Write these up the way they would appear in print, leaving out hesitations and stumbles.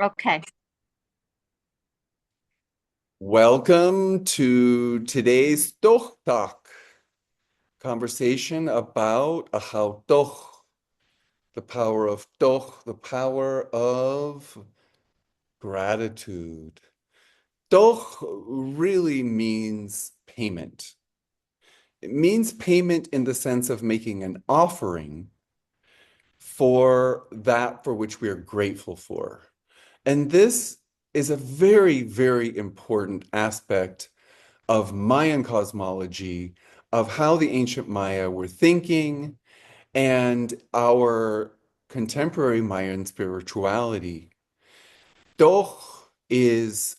Okay. Welcome to today's Toch Talk conversation about Ahau Toch, the power of Toch, the power of gratitude. Toch really means payment. It means payment in the sense of making an offering for that for which we are grateful for. And this is a very, very important aspect of Mayan cosmology, of how the ancient Maya were thinking, and our contemporary Mayan spirituality. Doch is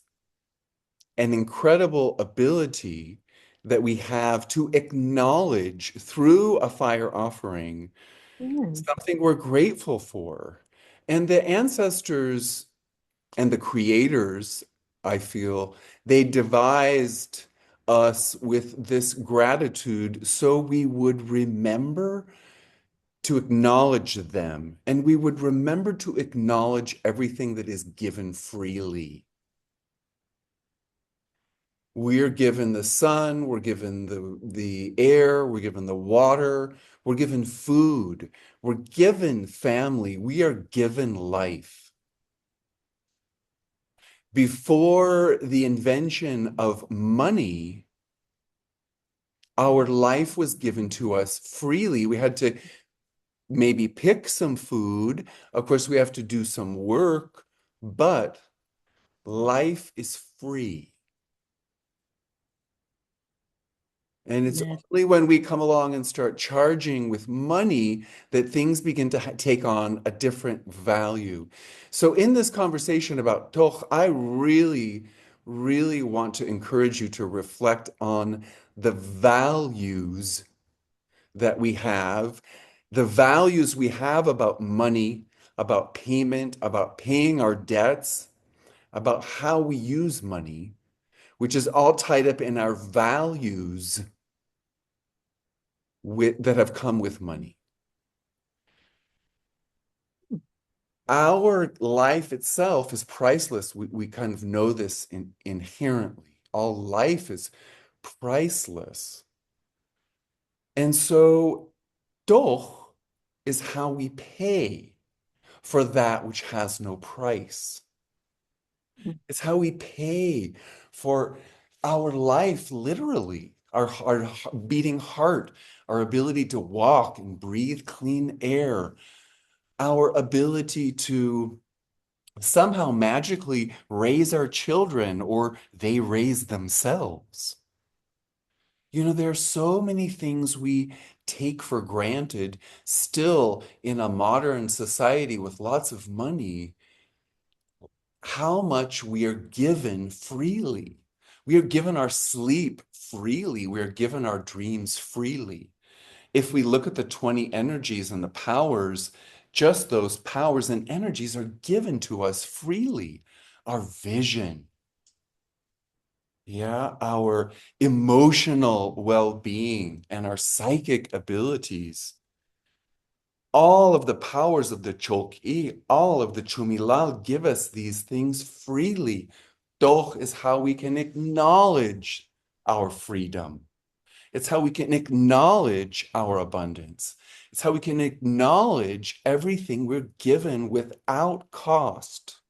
an incredible ability that we have to acknowledge through a fire offering Mm. something we're grateful for. And the ancestors and the creators, I feel, they devised us with this gratitude so we would remember to acknowledge them and we would remember to acknowledge everything that is given freely. We're given the sun, we're given the air, we're given the water, we're given food, we're given family, we are given life. Before the invention of money, our life was given to us freely. We had to maybe pick some food. Of course, we have to do some work, but life is free. And it's Yes. only when we come along and start charging with money that things begin to take on a different value. So, in this conversation about Toch, I really, really want to encourage you to reflect on the values that we have, the values we have about money, about payment, about paying our debts, about how we use money, which is all tied up in our values that have come with money. Our life itself is priceless. We kind of know this inherently. All life is priceless. And so, doch is how we pay for that which has no price. It's how we pay for our life, literally, our beating heart, our ability to walk and breathe clean air, our ability to somehow magically raise our children or they raise themselves. There are so many things we take for granted still in a modern society with lots of money, how much we are given freely. We are given our sleep freely. We are given our dreams freely. If we look at the 20 energies and the powers, just those powers and energies are given to us freely. Our vision, yeah, our emotional well-being and our psychic abilities, all of the powers of the Chok'i, all of the Chumilal give us these things freely. Doch is how we can acknowledge our freedom. It's how we can acknowledge our abundance. It's how we can acknowledge everything we're given without cost.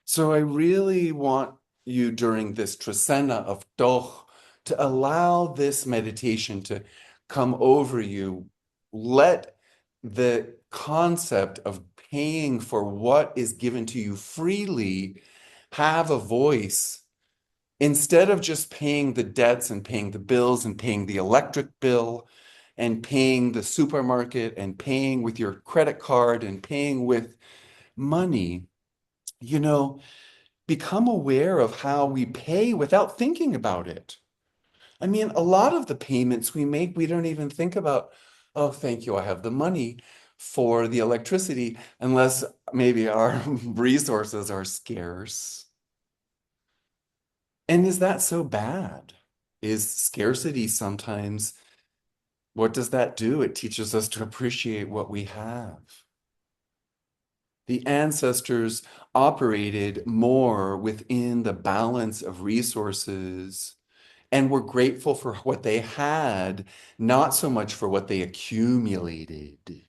So I really want you during this Tresena of Doch to allow this meditation to come over you. Let the concept of paying for what is given to you freely have a voice instead of just paying the debts and paying the bills and paying the electric bill and paying the supermarket and paying with your credit card and paying with money. You know, become aware of how we pay without thinking about it. I mean, a lot of the payments we make, we don't even think about, oh, thank you, I have the money for the electricity, unless maybe our resources are scarce. And is that so bad? Is scarcity sometimes, what does that do? It teaches us to appreciate what we have. The ancestors operated more within the balance of resources and were grateful for what they had, not so much for what they accumulated.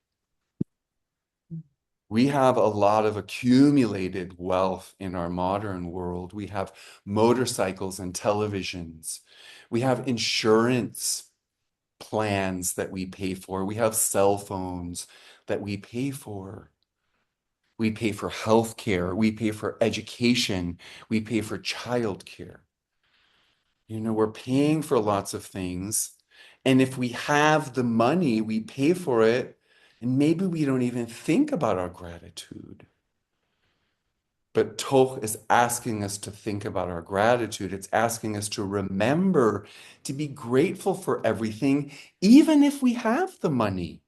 We have a lot of accumulated wealth in our modern world. We have motorcycles and televisions. We have insurance plans that we pay for. We have cell phones that we pay for. We pay for healthcare. We pay for education. We pay for childcare. We're paying for lots of things. And if we have the money, we pay for it. And maybe we don't even think about our gratitude. But Toch is asking us to think about our gratitude. It's asking us to remember to be grateful for everything, even if we have the money.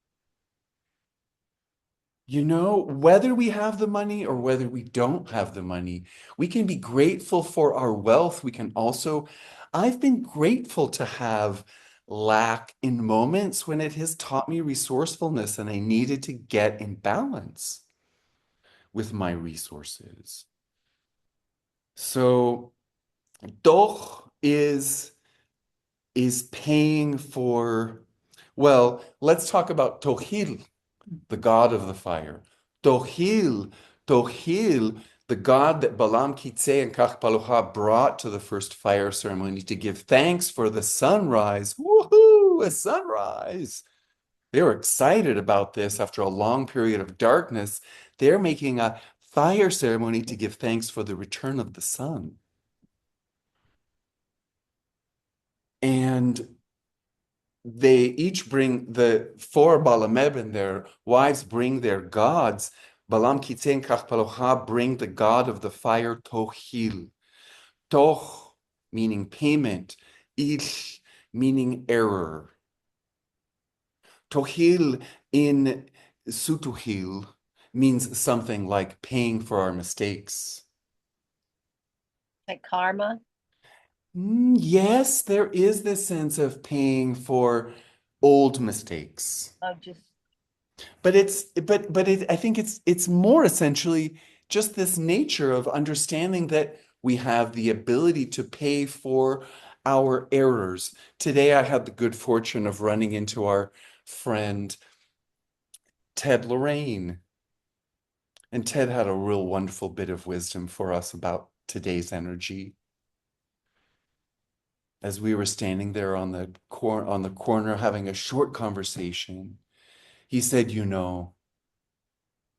Whether we have the money or whether we don't have the money, we can be grateful for our wealth. I've been grateful to have lack in moments when it has taught me resourcefulness and I needed to get in balance with my resources. So, Doch is paying for, well, let's talk about Tohil, the god of the fire. Tohil, Tohil, the god that Balam Kitse and Kachpaloha brought to the first fire ceremony to give thanks for the sunrise. Woohoo, a sunrise! They were excited about this after a long period of darkness. They're making a fire ceremony to give thanks for the return of the sun. And they each bring the four Balameb and their wives bring their gods. Balam Kitse and Kachpaloha bring the god of the fire, Tohil. Toch meaning payment, Il meaning error. Tohil in Sutuhil means something like paying for our mistakes. Like karma? Yes, there is this sense of paying for old mistakes. Oh, just I think it's more essentially just this nature of understanding that we have the ability to pay for our errors. Today, I had the good fortune of running into our friend Ted Lorraine. And Ted had a real wonderful bit of wisdom for us about today's energy. As we were standing there on the corner having a short conversation, he said,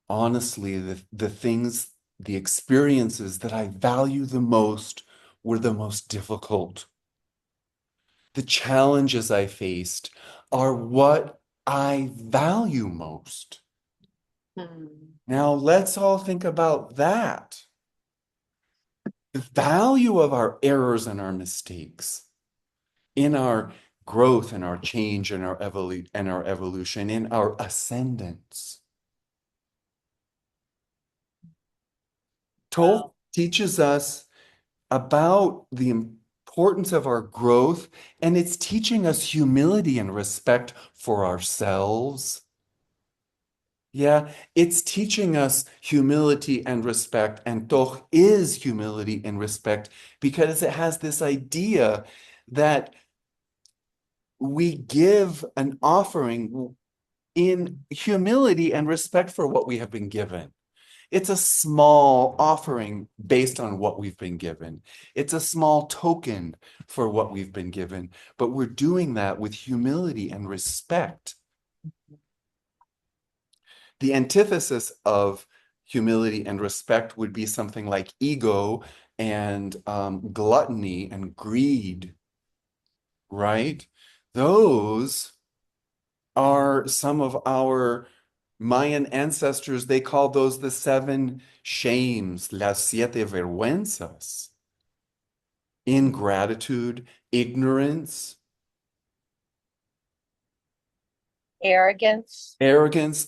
honestly, the experiences that I value the most were the most difficult. The challenges I faced are what I value most. Now, let's all think about that. The value of our errors and our mistakes in our growth and our change and our evolution, in our ascendance. Tolkien teaches us about the importance of our growth, and it's teaching us humility and respect for ourselves. Yeah, it's teaching us humility and respect, and Toch is humility and respect because it has this idea that we give an offering in humility and respect for what we have been given. It's a small offering based on what we've been given. It's a small token for what we've been given, but we're doing that with humility and respect. The antithesis of humility and respect would be something like ego and gluttony and greed, right? Those are some of our Mayan ancestors. They call those the seven shames, las siete vergüenzas. Ingratitude, ignorance, arrogance.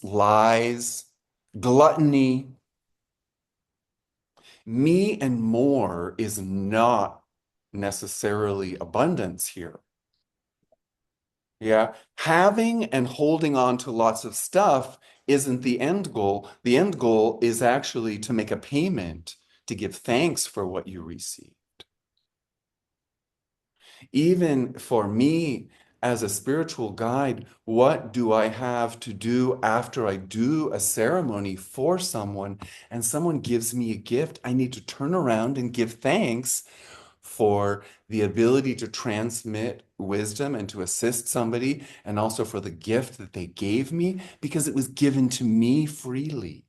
lies, gluttony. Me and more is not necessarily abundance here. Yeah, having and holding on to lots of stuff isn't the end goal. The end goal is actually to make a payment to give thanks for what you receive. Even for me as a spiritual guide, what do I have to do after I do a ceremony for someone and someone gives me a gift? I need to turn around and give thanks for the ability to transmit wisdom and to assist somebody, and also for the gift that they gave me because it was given to me freely.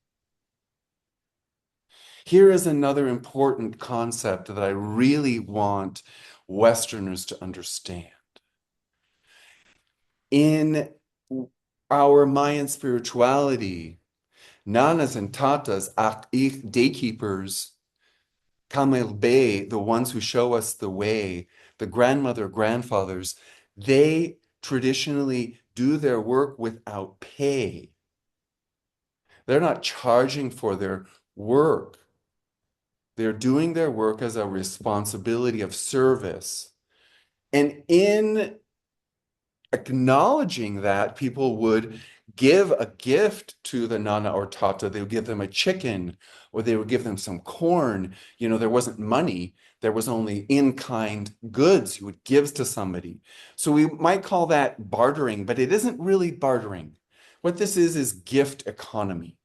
Here is another important concept that I really want Westerners to understand. In our Mayan spirituality, nanas and tatas, daykeepers, Kamel the ones who show us the way, the grandmother, grandfathers, they traditionally do their work without pay. They're not charging for their work. They're doing their work as a responsibility of service. And in acknowledging that, people would give a gift to the Nana or Tata. They would give them a chicken, or they would give them some corn. You know, there wasn't money. There was only in-kind goods you would give to somebody. So we might call that bartering, but it isn't really bartering. What this is gift economy.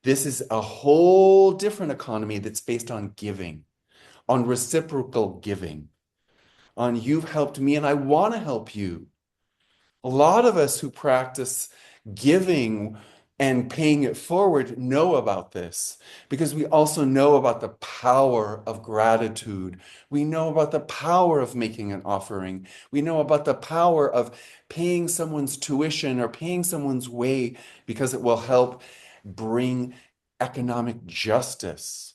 This is a whole different economy that's based on giving, on reciprocal giving, on you've helped me and I want to help you. A lot of us who practice giving and paying it forward know about this because we also know about the power of gratitude. We know about the power of making an offering. We know about the power of paying someone's tuition or paying someone's way because it will help bring economic justice.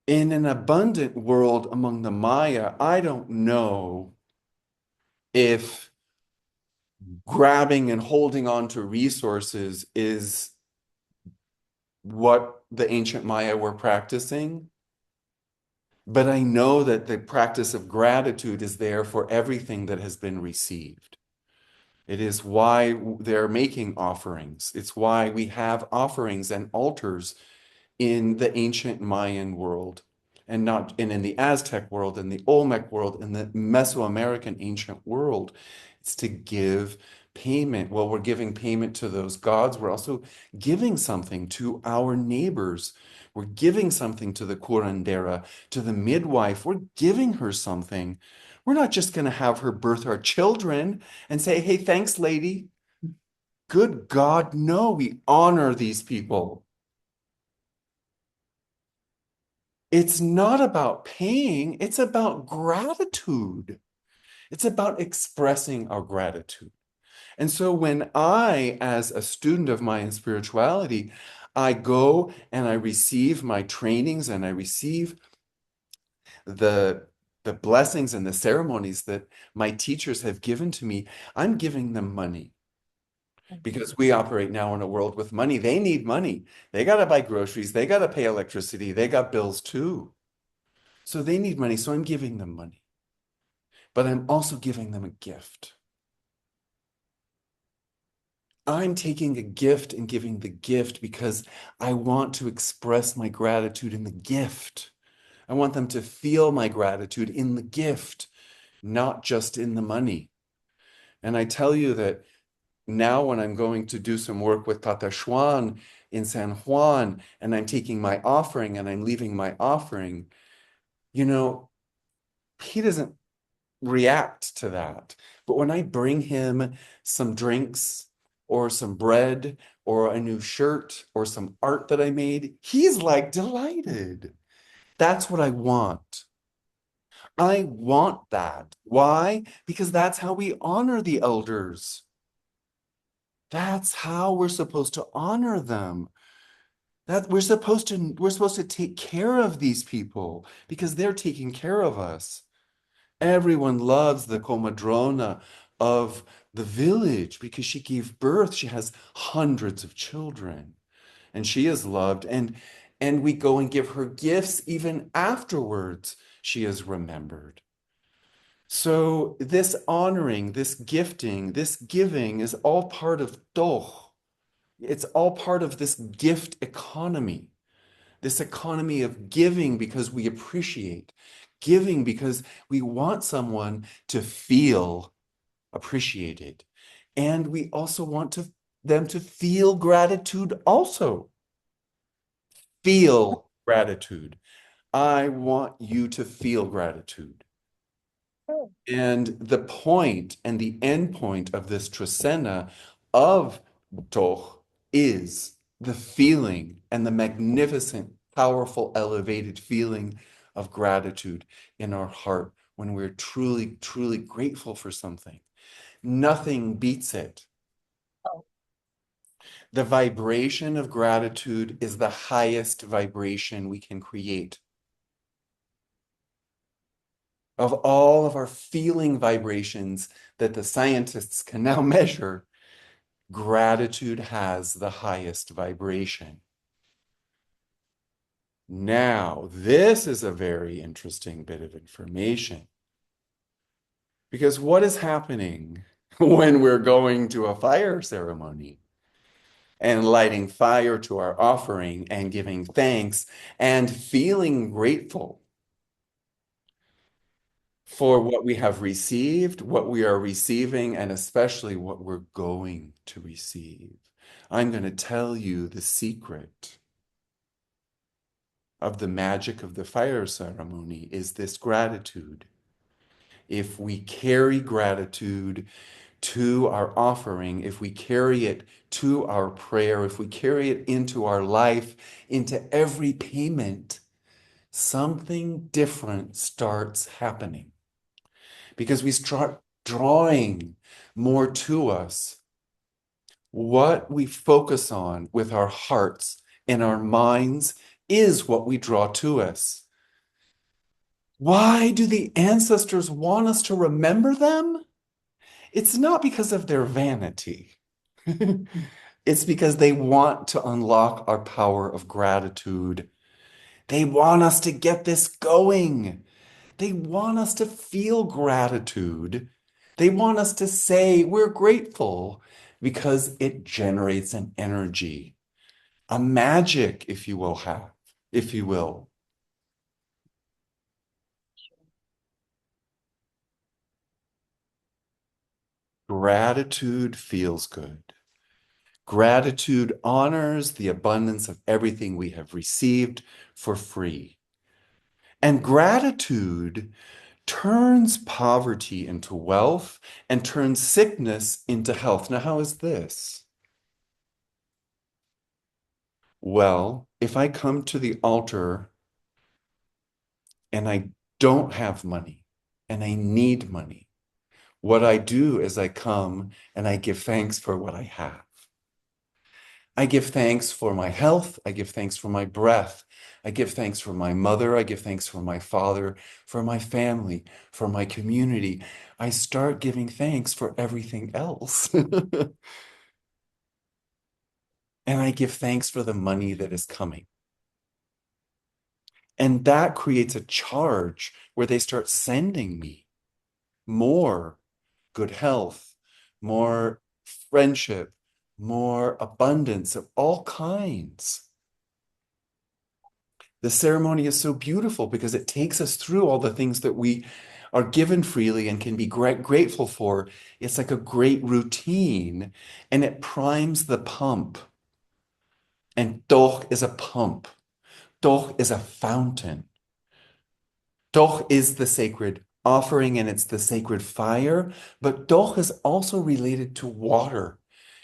In an abundant world among the Maya, I don't know if grabbing and holding on to resources is what the ancient Maya were practicing. But I know that the practice of gratitude is there for everything that has been received. It is why they're making offerings. It's why we have offerings and altars in the ancient Mayan world, and in the Aztec world, in the Olmec world, in the Mesoamerican ancient world. It's to give payment. Well, we're giving payment to those gods. We're also giving something to our neighbors. We're giving something to the curandera, to the midwife. We're giving her something. We're not just going to have her birth our children and say, hey, thanks, lady. Good God, no, we honor these people. It's not about paying, it's about gratitude. It's about expressing our gratitude. And so when I, as a student of Mayan spirituality, I go and I receive my trainings and I receive the blessings and the ceremonies that my teachers have given to me, I'm giving them money. Because we operate now in a world with money. They need money. They got to buy groceries. They got to pay electricity. They got bills too. So they need money. So I'm giving them money. But I'm also giving them a gift. I'm taking a gift and giving the gift because I want to express my gratitude in the gift. I want them to feel my gratitude in the gift, not just in the money. And I tell you that now when I'm going to do some work with Tata Xuan in San Juan, and I'm taking my offering and I'm leaving my offering, you know, he doesn't react to that. But when I bring him some drinks or some bread or a new shirt or some art that I made, he's like delighted. That's what I want. I want that. Why? Because that's how we honor the elders. That's how we're supposed to honor them. That we're supposed to take care of these people because they're taking care of us. Everyone loves the comadrona of the village because she gave birth. She has hundreds of children and she is loved. And we go and give her gifts even afterwards. She is remembered. So this honoring, this gifting, this giving is all part of doch. It's all part of this gift economy, this economy of giving because we appreciate, giving because we want someone to feel appreciated. And we also want them to feel gratitude also. Feel gratitude. I want you to feel gratitude. Oh, And the point and the end point of this Trecena of Doch is the feeling and the magnificent, powerful, elevated feeling of gratitude in our heart when we're truly, truly grateful for something. Nothing beats it. oh, The vibration of gratitude is the highest vibration we can create. Of all of our feeling vibrations that the scientists can now measure, gratitude has the highest vibration. Now, this is a very interesting bit of information because what is happening when we're going to a fire ceremony and lighting fire to our offering and giving thanks and feeling grateful for what we have received, what we are receiving, and especially what we're going to receive? I'm going to tell you the secret of the magic of the fire ceremony is this gratitude. If we carry gratitude to our offering, if we carry it to our prayer, if we carry it into our life, into every payment, something different starts happening because we start drawing more to us. What we focus on with our hearts and our minds is what we draw to us. Why do the ancestors want us to remember them? It's not because of their vanity. It's because they want to unlock our power of gratitude. They want us to get this going. They want us to feel gratitude. They want us to say we're grateful because it generates an energy, a magic, if you will have, if you will. Gratitude feels good. Gratitude honors the abundance of everything we have received for free. And gratitude turns poverty into wealth and turns sickness into health. Now, how is this? Well, if I come to the altar and I don't have money and I need money, what I do is I come and I give thanks for what I have. I give thanks for my health. I give thanks for my breath. I give thanks for my mother. I give thanks for my father, for my family, for my community. I start giving thanks for everything else. And I give thanks for the money that is coming. And that creates a charge where they start sending me more good health, more friendship, more abundance of all kinds. The ceremony is so beautiful because it takes us through all the things that we are given freely and can be grateful for. It's like a great routine and it primes the pump. And Doch is a pump. Doch is a fountain. Doch is the sacred offering and it's the sacred fire, but Doch is also related to water.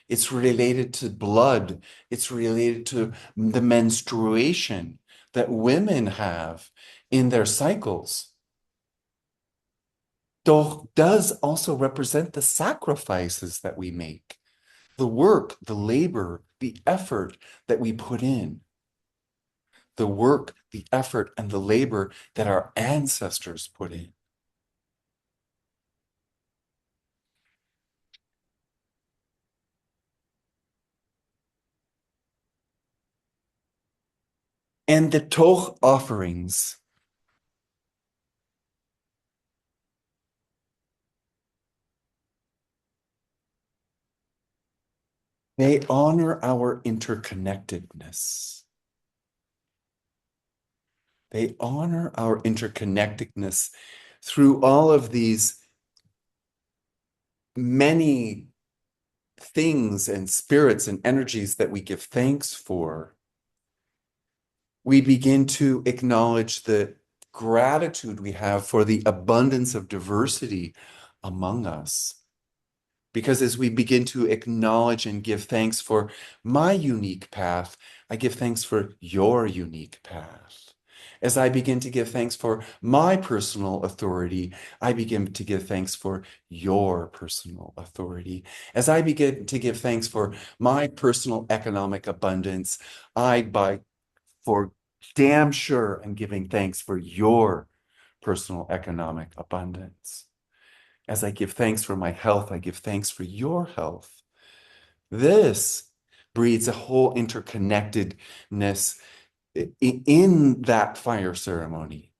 It's related to blood. It's related to the menstruation that women have in their cycles. Doch does also represent the sacrifices that we make, the work, the labor, the effort that we put in, the work, the effort, and the labor that our ancestors put in. And the Toch offerings They honor our interconnectedness. They honor our interconnectedness through all of these many things and spirits and energies that we give thanks for. We begin to acknowledge the gratitude we have for the abundance of diversity among us. Because as we begin to acknowledge and give thanks for my unique path, I give thanks for your unique path. As I begin to give thanks for my personal authority, I begin to give thanks for your personal authority. As I begin to give thanks for my personal economic abundance, by for damn sure am giving thanks for your personal economic abundance. As I give thanks for my health, I give thanks for your health. This breeds a whole interconnectedness in that fire ceremony.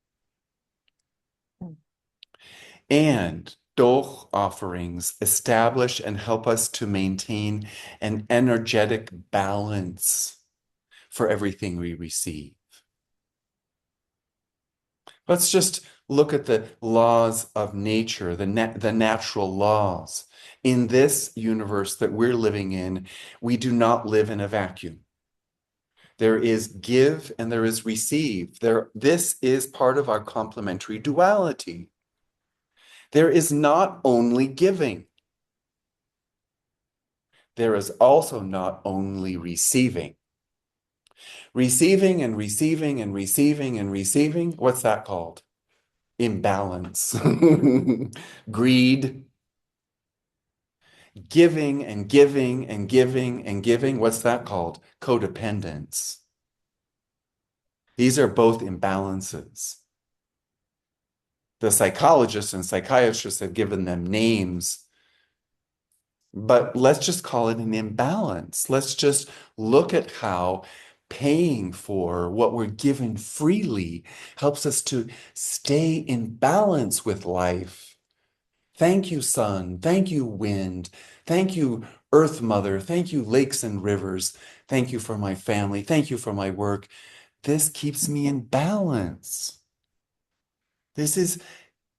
And Doch offerings establish and help us to maintain an energetic balance for everything we receive. Let's just look at the laws of nature, the natural laws. In this universe that we're living in, we do not live in a vacuum. There is give and there is receive. This is part of our complementary duality. There is not only giving. There is also not only receiving. Receiving and receiving and receiving and receiving, what's that called? Imbalance. Greed. Giving and giving and giving and giving, what's that called? Codependence. These are both imbalances. The psychologists and psychiatrists have given them names, but let's just call it an imbalance. Let's just look at how paying for what we're given freely helps us to stay in balance with life. Thank you, sun. Thank you, wind. Thank you, Earth Mother. Thank you, lakes and rivers. Thank you for my family. Thank you for my work. This keeps me in balance.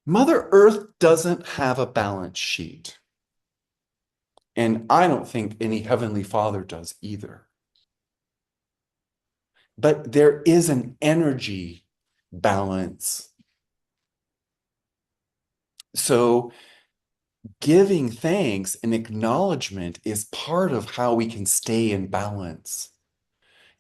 Mother Earth doesn't have a balance sheet. And I don't think any Heavenly Father does either. But there is an energy balance. So giving thanks and acknowledgement is part of how we can stay in balance.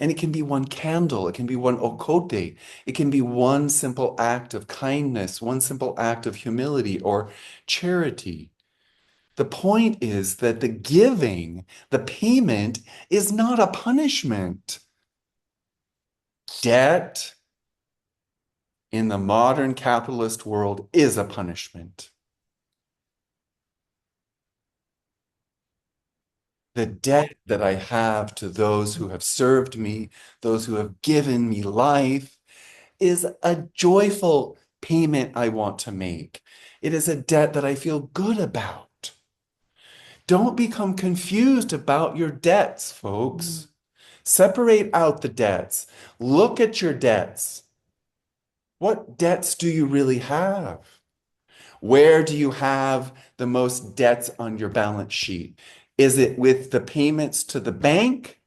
And it can be one candle, it can be one okote, it can be one simple act of kindness, one simple act of humility or charity. The point is that the giving, the payment, is not a punishment. Debt in the modern capitalist world is a punishment. The debt that I have to those who have served me, those who have given me life, is a joyful payment I want to make. It is a debt that I feel good about. Don't become confused about your debts, folks. Separate out the debts. Look at your debts. What debts do you really have? Where do you have the most debts on your balance sheet? Is it with the payments to the bank,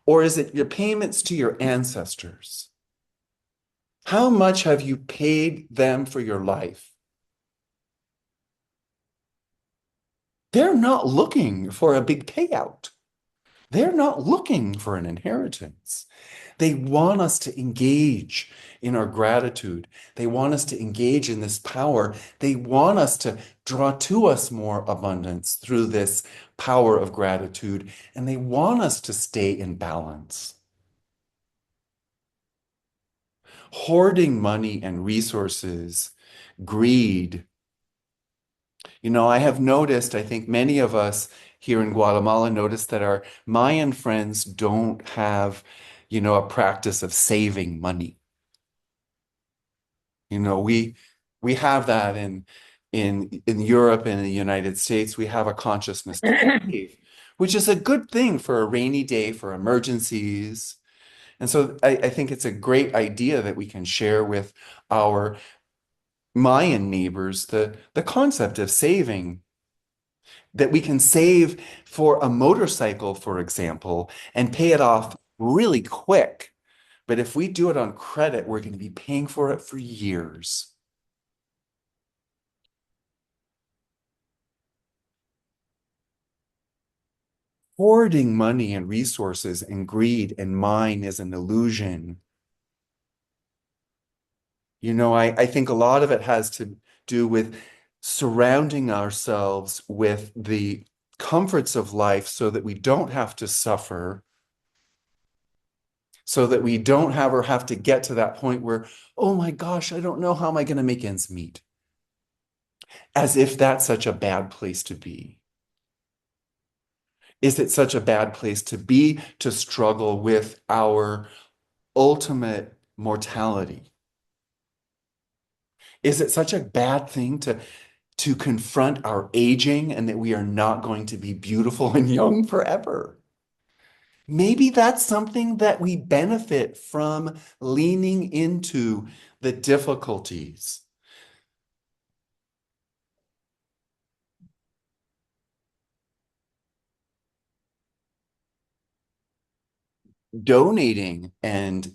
or is it your payments to your ancestors? How much have you paid them for your life? They're not looking for a big payout. They're not looking for an inheritance. They want us to engage in our gratitude. They want us to engage in this power. They want us to draw to us more abundance through this power of gratitude. And they want us to stay in balance. Hoarding money and resources, greed. I have noticed, I think many of us here in Guatemala noticed that our Mayan friends don't have, a practice of saving money. We have that in Europe and in the United States. We have a consciousness to save. which is a good thing for a rainy day, for emergencies. And so I think it's a great idea that we can share with our Mayan neighbors the concept of saving, that we can save for a motorcycle, for example, and pay it off really quick. But if we do it on credit, we're going to be paying for it for years. Hoarding money and resources and greed and mine is an illusion. I think a lot of it has to do with surrounding ourselves with the comforts of life so that we don't have to suffer, so that we don't have to get to that point where, oh my gosh, I don't know how am I going to make ends meet, as if that's such a bad place to be. Is it such a bad place to be to struggle with our ultimate mortality? Is it such a bad thing to confront our aging and that we are not going to be beautiful and young forever? Maybe that's something that we benefit from leaning into the difficulties. Donating and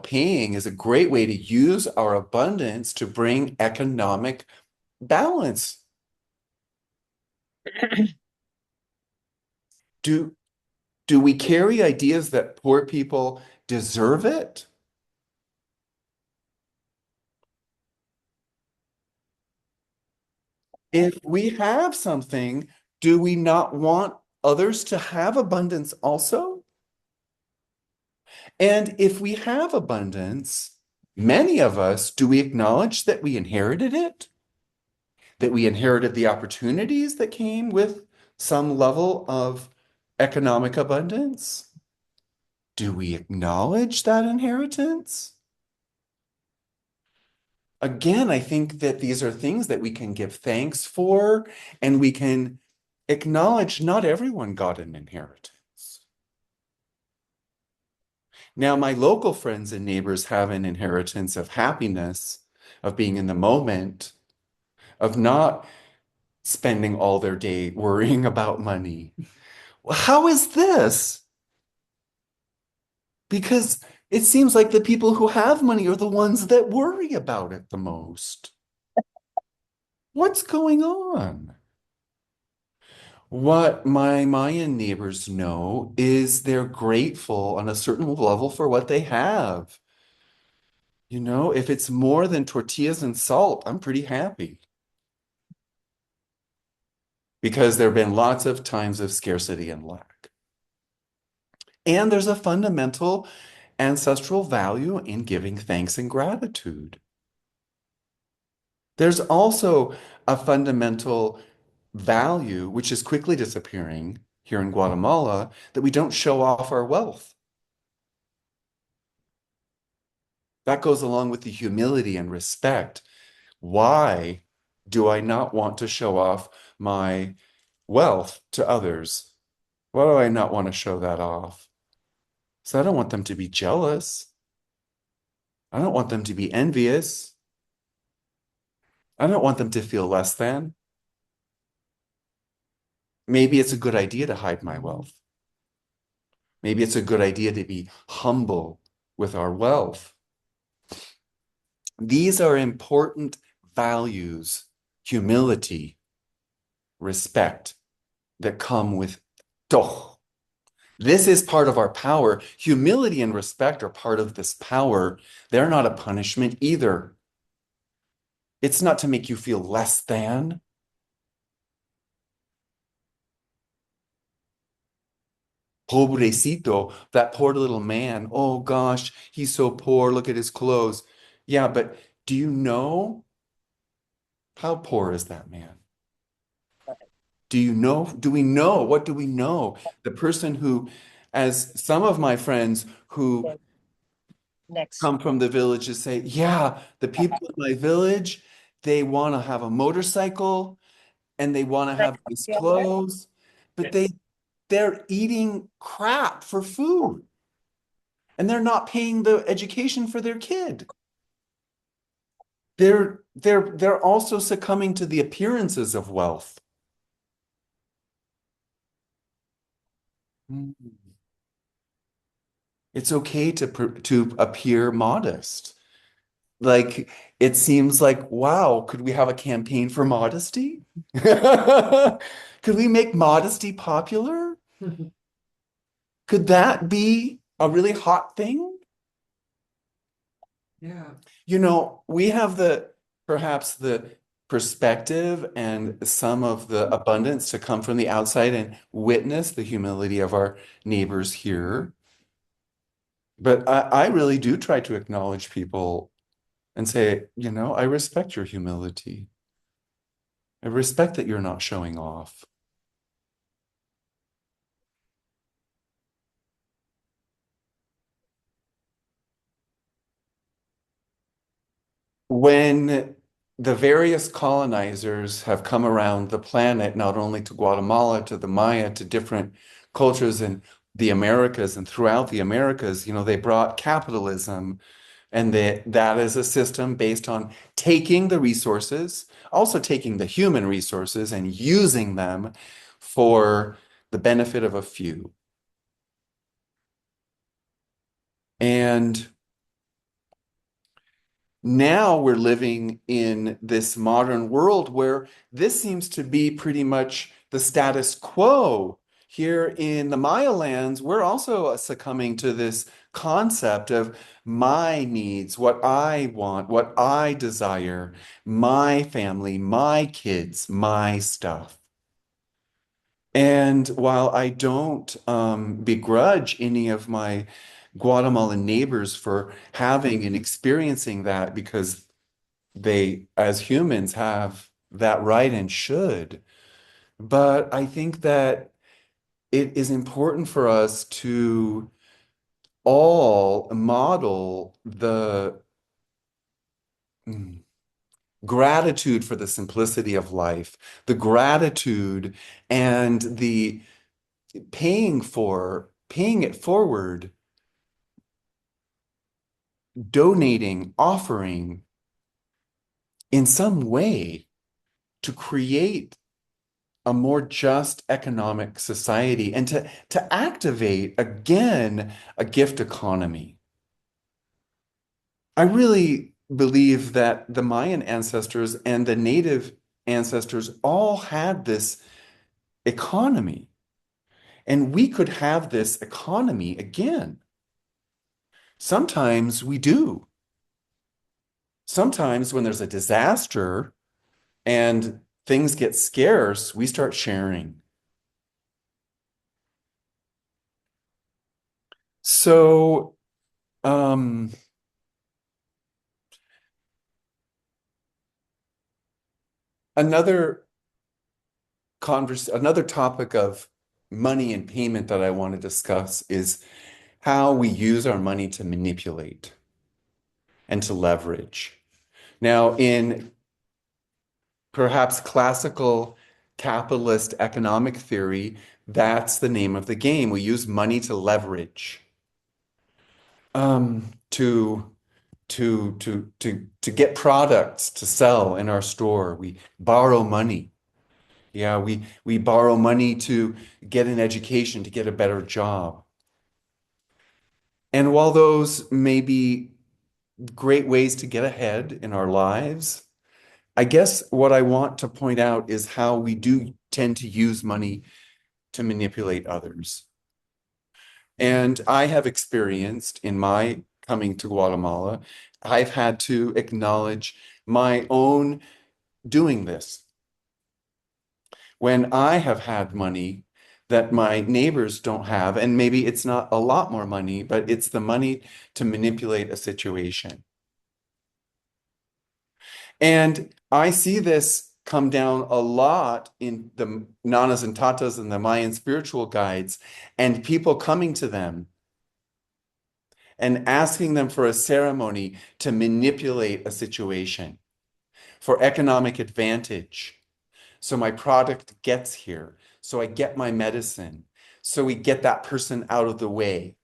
paying is a great way to use our abundance to bring economic balance. Do do we carry ideas that poor people deserve it? If we have something, do we not want others to have abundance also? And if we have abundance, many of us, do we acknowledge that we inherited it? That we inherited the opportunities that came with some level of economic abundance? Do we acknowledge that inheritance? Again, I think that these are things that we can give thanks for, and we can acknowledge not everyone got an inheritance. Now, my local friends and neighbors have an inheritance of happiness, of being in the moment, of not spending all their day worrying about money. Well, how is this? Because it seems like the people who have money are the ones that worry about it the most. What's going on? What my Mayan neighbors know is they're grateful on a certain level for what they have. If it's more than tortillas and salt, I'm pretty happy because there have been lots of times of scarcity and lack. And there's a fundamental ancestral value in giving thanks and gratitude. There's also a fundamental value, which is quickly disappearing here in Guatemala, that we don't show off our wealth. That goes along with the humility and respect. Why do I not want to show off my wealth to others? Why do I not want to show that off? So I don't want them to be jealous. I don't want them to be envious. I don't want them to feel less than. Maybe it's a good idea to hide my wealth. Maybe it's a good idea to be humble with our wealth. These are important values, humility, respect, that come with doch. This is part of our power. Humility and respect are part of this power. They're not a punishment either. It's not to make you feel less than. Pobrecito, that poor little man. Oh gosh, he's so poor. Look at his clothes. Yeah, but do you know how poor is that man? Do we know? What do we know? The person who, as some of my friends who Okay, next. come from the villages say, yeah, the people in my village, they want to have a motorcycle and they want to have nice Yeah. clothes, but they they're eating crap for food and they're not paying the education for their kid. They're also succumbing to the appearances of wealth. Mm. It's okay to appear modest. Like it seems like, wow, could we have a campaign for modesty? Could we make modesty popular? Could that be a really hot thing? Yeah. You know, we have perhaps the perspective and some of the abundance to come from the outside and witness the humility of our neighbors here. But I really do try to acknowledge people and say, you know, I respect your humility. I respect that you're not showing off. When the various colonizers have come around the planet, not only to Guatemala, to the Maya, to different cultures in the Americas and throughout the Americas, you know, they brought capitalism, and that is a system based on taking the resources, also taking the human resources and using them for the benefit of a few. And now we're living in this modern world where this seems to be pretty much the status quo. Here in the Maya lands, we're also succumbing to this concept of my needs, what I want, what I desire, my family, my kids, my stuff. And while I don't begrudge any of my Guatemalan neighbors for having and experiencing that because they, as humans, have that right and should. But I think that it is important for us to all model the mm, gratitude for the simplicity of life, the gratitude and the paying it forward, donating, offering in some way to create a more just economic society and to activate again a gift economy. I really believe that the Mayan ancestors and the native ancestors all had this economy, and we could have this economy again. Sometimes we do. Sometimes when there's a disaster and things get scarce, we start sharing. So, um, another another topic of money and payment that I want to discuss is how we use our money to manipulate and to leverage. Now, in perhaps classical capitalist economic theory, that's the name of the game. We use money to leverage, um, to to get products to sell in our store. We borrow money. Yeah, we borrow money to get an education, to get a better job. And while those may be great ways to get ahead in our lives, I guess what I want to point out is how we do tend to use money to manipulate others. And I have experienced in my coming to Guatemala, I've had to acknowledge my own doing this. When I have had money that my neighbors don't have, and maybe it's not a lot more money, but it's the money to manipulate a situation. And I see this come down a lot in the Nanas and Tatas and the Mayan spiritual guides, and people coming to them and asking them for a ceremony to manipulate a situation for economic advantage. So my product gets here. So I get my medicine. so we get that person out of the way.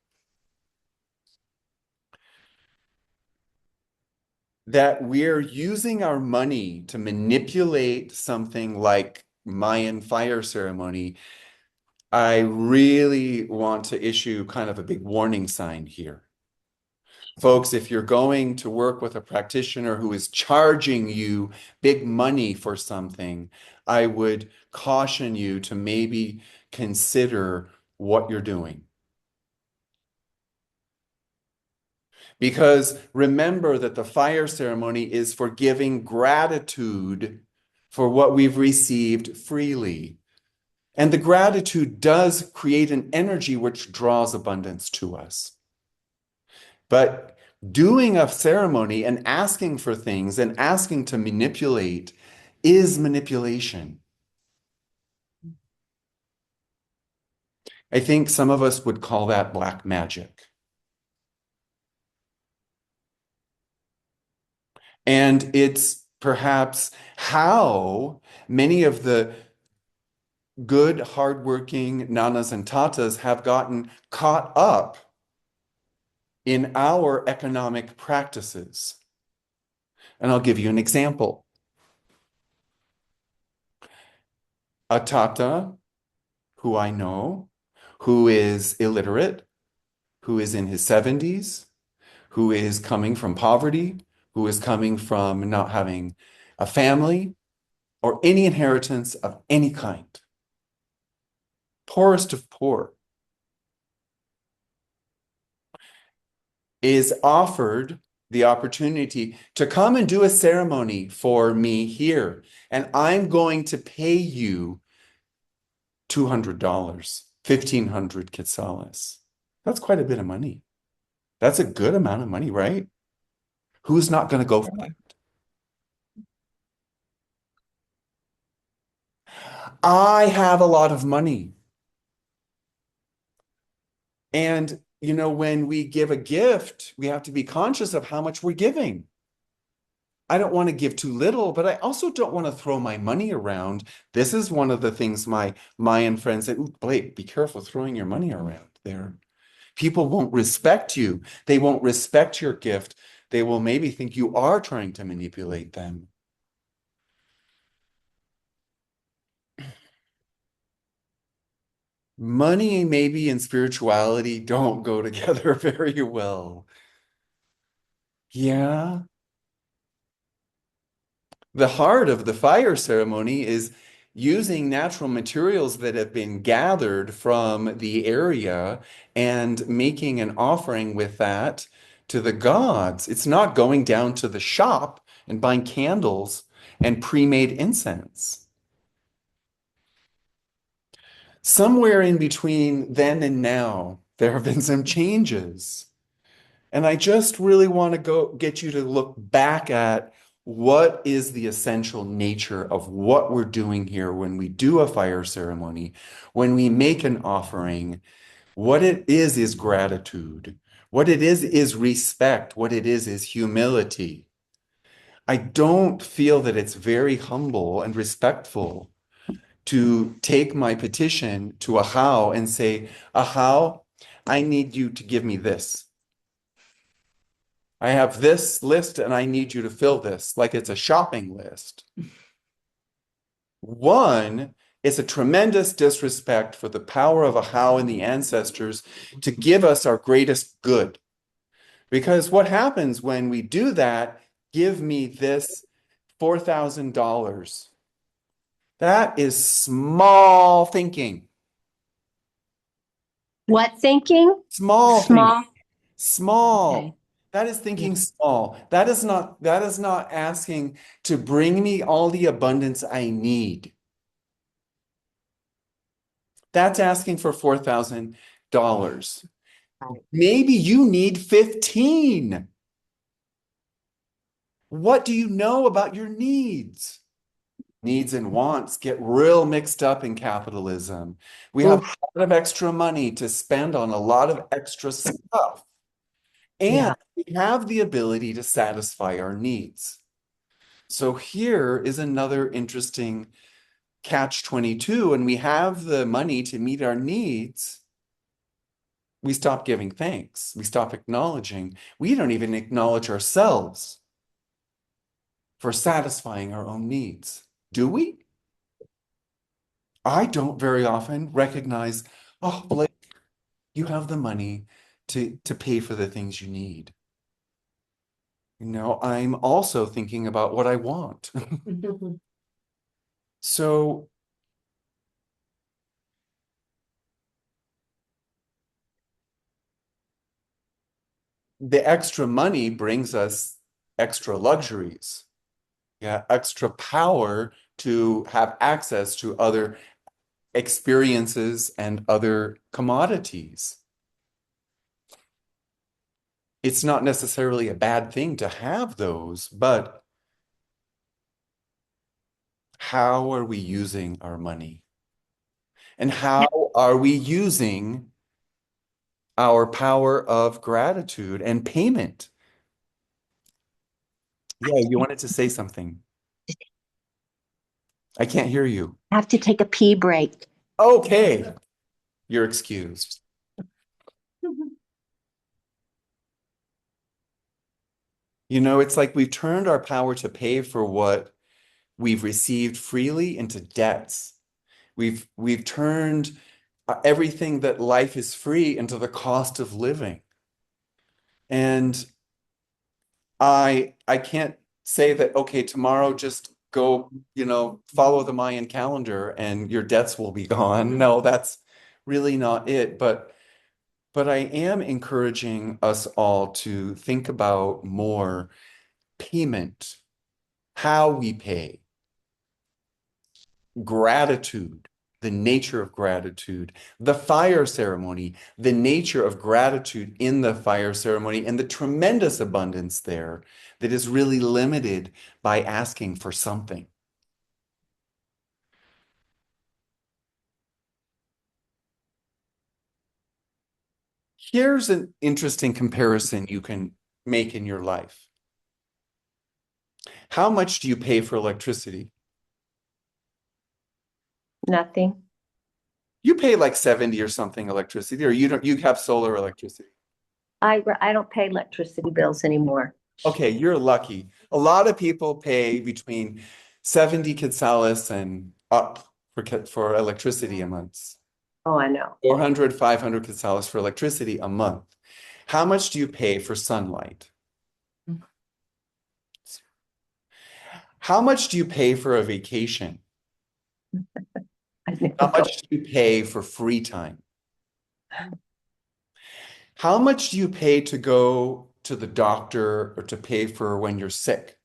That we're using our money to manipulate something like Mayan fire ceremony, I really want to issue kind of a big warning sign here. Folks, if you're going to work with a practitioner who is charging you big money for something, I would caution you to maybe consider what you're doing. Because remember that the fire ceremony is for giving gratitude for what we've received freely. And the gratitude does create an energy which draws abundance to us. But doing a ceremony and asking for things and asking to manipulate is manipulation. I think some of us would call that black magic. And it's perhaps how many of the good, hardworking nanas and tatas have gotten caught up in our economic practices. And I'll give you an example. A tata who I know, who is illiterate, who is in his 70s, who is coming from poverty, who is coming from not having a family or any inheritance of any kind. Poorest of poor is offered the opportunity to come and do a ceremony for me here. And I'm going to pay you $200, 1,500 quetzales. That's quite a bit of money. That's a good amount of money, right? Who's not going to go for that? I have a lot of money. And, when we give a gift, we have to be conscious of how much we're giving. I don't want to give too little, but I also don't want to throw my money around. This is one of the things my Mayan friends said, "Ooh, Blake, be careful throwing your money around there. People won't respect you. They won't respect your gift. They will maybe think you are trying to manipulate them." Money, maybe, and spirituality don't go together very well. Yeah. The heart of the fire ceremony is using natural materials that have been gathered from the area and making an offering with that to the gods. It's not going down to the shop and buying candles and pre-made incense. Somewhere in between then and now, there have been some changes. And I just really want to go get you to look back at what is the essential nature of what we're doing here when we do a fire ceremony, when we make an offering. What it is gratitude. What it is respect. What it is humility. I don't feel that it's very humble and respectful to take my petition to Ahau and say, Ahau, I need you to give me this. I have this list and I need you to fill this like it's a shopping list. One, it's a tremendous disrespect for the power of Ahau and the ancestors to give us our greatest good. Because what happens when we do that, give me this $4,000. That is small thinking. What thinking? Small thinking. Small. Small. Okay. That is thinking small. That is not asking to bring me all the abundance I need. That's asking for $4,000. Maybe you need 15. What do you know about your needs? Needs and wants get real mixed up in capitalism. We have a lot of extra money to spend on a lot of extra stuff. And Yeah. we have the ability to satisfy our needs. So here is another interesting catch-22 and we have the money to meet our needs, we stop giving thanks. We stop acknowledging. We don't even acknowledge ourselves for satisfying our own needs. Do we? I don't very often recognize, oh, Blake, you have the money to pay for the things you need. I'm also thinking about what I want. So the extra money brings us extra luxuries, yeah, extra power to have access to other experiences and other commodities. It's not necessarily a bad thing to have those, but how are we using our money? And how are we using our power of gratitude and payment? Yeah, you wanted to say something. I can't hear you. I have to take a pee break. Okay, you're excused. It's like we've turned our power to pay for what we've received freely into debts. We've turned everything that life is free into the cost of living. And I can't say that, okay, tomorrow just go, follow the Mayan calendar and your debts will be gone. No, that's really not it. But I am encouraging us all to think about more payment, how we pay, gratitude, the nature of gratitude, the fire ceremony, the nature of gratitude in the fire ceremony, and the tremendous abundance there that is really limited by asking for something. Here's an interesting comparison you can make in your life. How much do you pay for electricity? Nothing. You pay like 70 or something electricity, or you have solar electricity. I don't pay electricity bills anymore. Okay, you're lucky. A lot of people pay between 70 quetzales and up for electricity a month. Oh, I know. 400, 500 quetzales for electricity a month. How much do you pay for sunlight? How much do you pay for a vacation? I never How go. much do you pay for free time? How much do you pay to go to the doctor or to pay for when you're sick?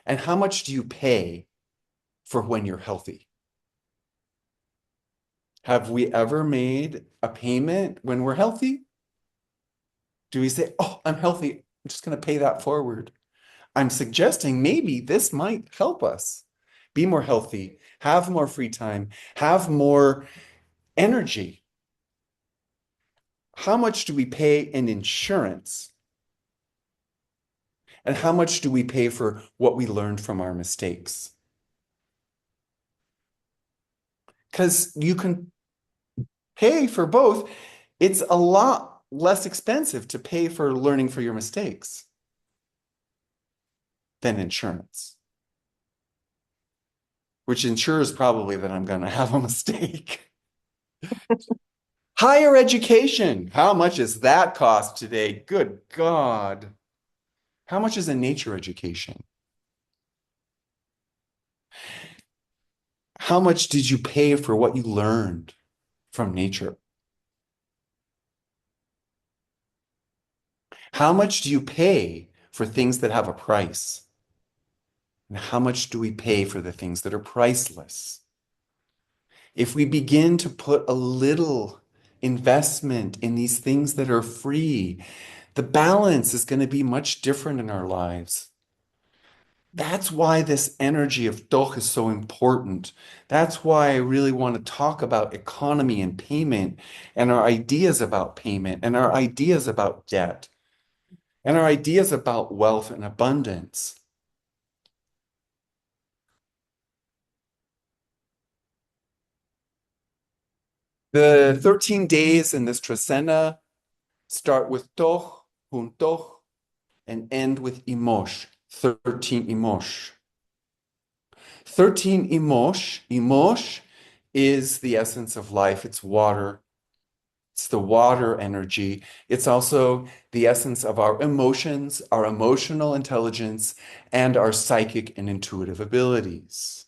And how much do you pay for when you're healthy? Have we ever made a payment when we're healthy? Do we say, oh, I'm healthy, I'm just going to pay that forward? I'm suggesting maybe this might help us be more healthy, have more free time, have more energy. How much do we pay in insurance? And how much do we pay for what we learned from our mistakes? Because you can pay for both. It's a lot less expensive to pay for learning for your mistakes than insurance, which ensures probably that I'm going to have a mistake. Higher education. How much does that cost today? Good God. How much is a nature education? How much did you pay for what you learned from nature? How much do you pay for things that have a price? And how much do we pay for the things that are priceless? If we begin to put a little investment in these things that are free, the balance is going to be much different in our lives. That's why this energy of Doch is so important. That's why I really want to talk about economy and payment and our ideas about payment and our ideas about debt and our ideas about wealth and abundance. The 13 days in this Tresena start with Toch, Huntoch, and end with Imosh, 13 Imosh. 13 Imosh, Imosh is the essence of life. It's water. It's the water energy. It's also the essence of our emotions, our emotional intelligence, and our psychic and intuitive abilities.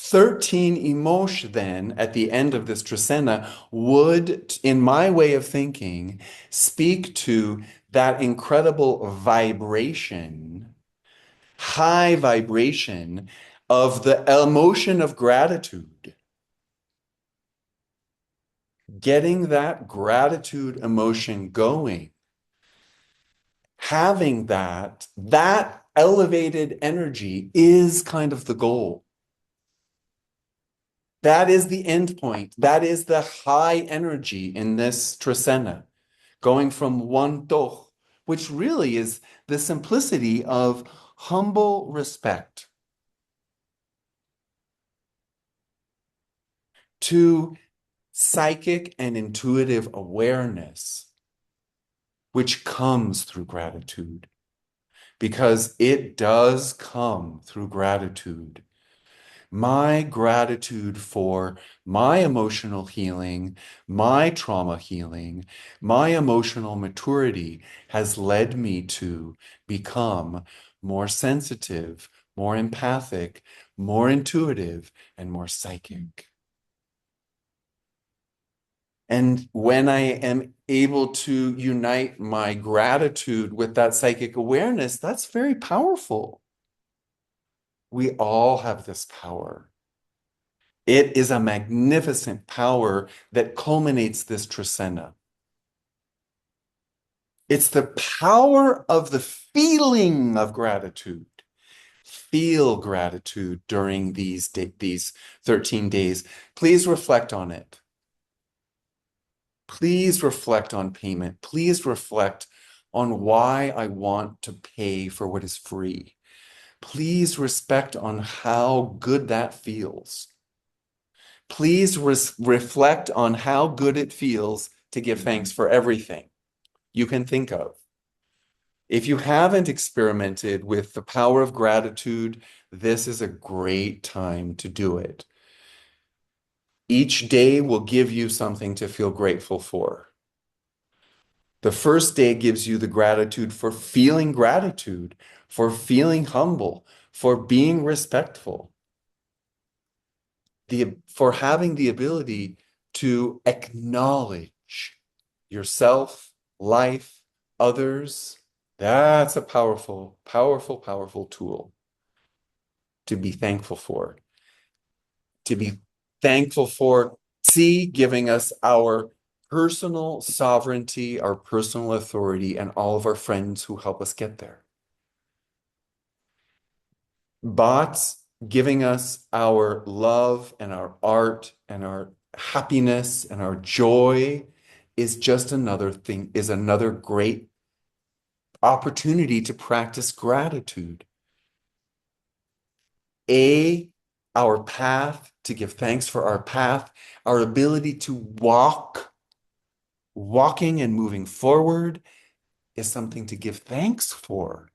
13 Imosh, then, at the end of this Tresena, would, in my way of thinking, speak to that incredible vibration, high vibration of the emotion of gratitude. Getting that gratitude emotion going, having that elevated energy is kind of the goal. That is the end point. That is the high energy in this Tresena, going from one toch, which really is the simplicity of humble respect, to psychic and intuitive awareness, which comes through gratitude, because it does come through gratitude. My gratitude for my emotional healing, my trauma healing, my emotional maturity has led me to become more sensitive, more empathic, more intuitive, and more psychic. And when I am able to unite my gratitude with that psychic awareness, that's very powerful. We all have this power. It is a magnificent power that culminates this Tresena. It's the power of the feeling of gratitude. Feel gratitude during these 13 days. Please reflect on it. Please reflect on payment. Please reflect on why I want to pay for what is free. Please reflect on how good that feels. Please reflect on how good it feels to give thanks for everything you can think of. If you haven't experimented with the power of gratitude, this is a great time to do it. Each day will give you something to feel grateful for. The first day gives you the gratitude for feeling gratitude, for feeling humble, for being respectful, for having the ability to acknowledge yourself, life, others. That's a powerful, powerful, powerful tool to be thankful for. To be thankful for Tzi giving us our personal sovereignty, our personal authority, and all of our friends who help us get there. Bat giving us our love and our art and our happiness and our joy is just another thing, is another great opportunity to practice gratitude. Our path, to give thanks for our path, our ability to walking and moving forward is something to give thanks for.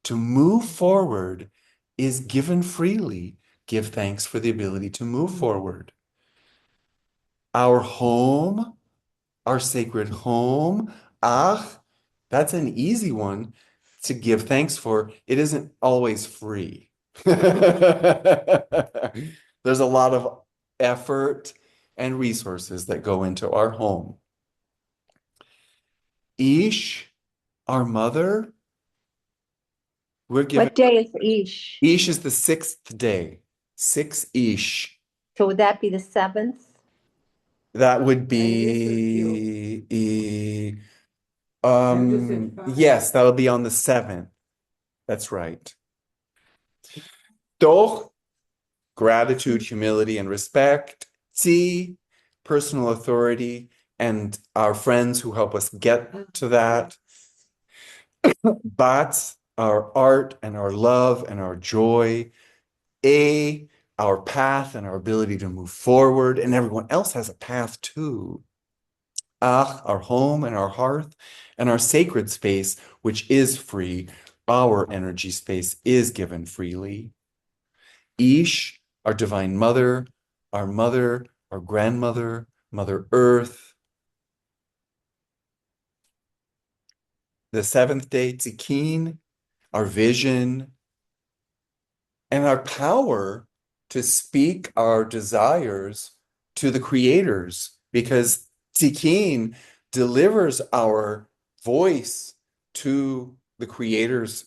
To move forward is given freely. Give thanks for the ability to move forward. Our home, our sacred home, that's an easy one to give thanks for. It isn't always free. There's a lot of effort and resources that go into our home. Ish, our mother, we're given. What day is Ish? Ish is the 6th day. 6 Ish. So would that be the 7th? That would be yes, that'll be on the 7th. That's right. Doch, gratitude, humility, and respect. Tzi, personal authority, and our friends who help us get to that. Bat, our art and our love and our joy. our path and our ability to move forward, and everyone else has a path too. Ach, our home and our hearth and our sacred space, which is free, our energy space is given freely. Ish, our divine mother, our grandmother, Mother Earth. The seventh day, Tzikeen, our vision, and our power to speak our desires to the creators, because Tzikeen delivers our voice to the creators